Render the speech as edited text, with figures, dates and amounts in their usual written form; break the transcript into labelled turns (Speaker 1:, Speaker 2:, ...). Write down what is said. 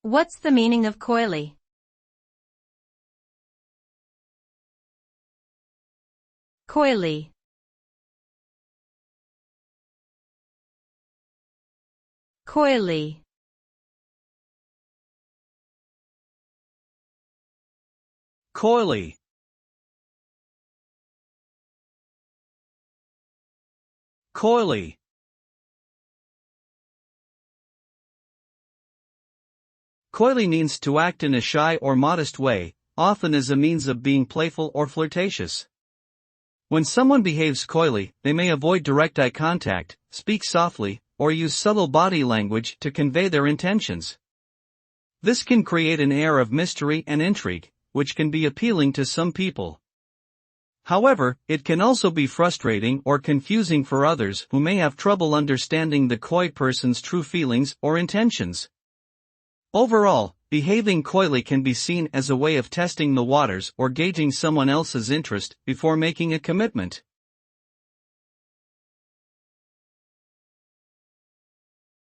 Speaker 1: What's the meaning of coyly? Coyly. Coyly.
Speaker 2: Coyly. Coyly. Coyly means to act in a shy or modest way, often as a means of being playful or flirtatious. When someone behaves coyly, they may avoid direct eye contact, speak softly, or use subtle body language to convey their intentions. This can create an air of mystery and intrigue, which can be appealing to some people. However, it can also be frustrating or confusing for others who may have trouble understanding the coy person's true feelings or intentions. Overall, behaving coyly can be seen as a way of testing the waters or gauging someone else's interest before making a commitment.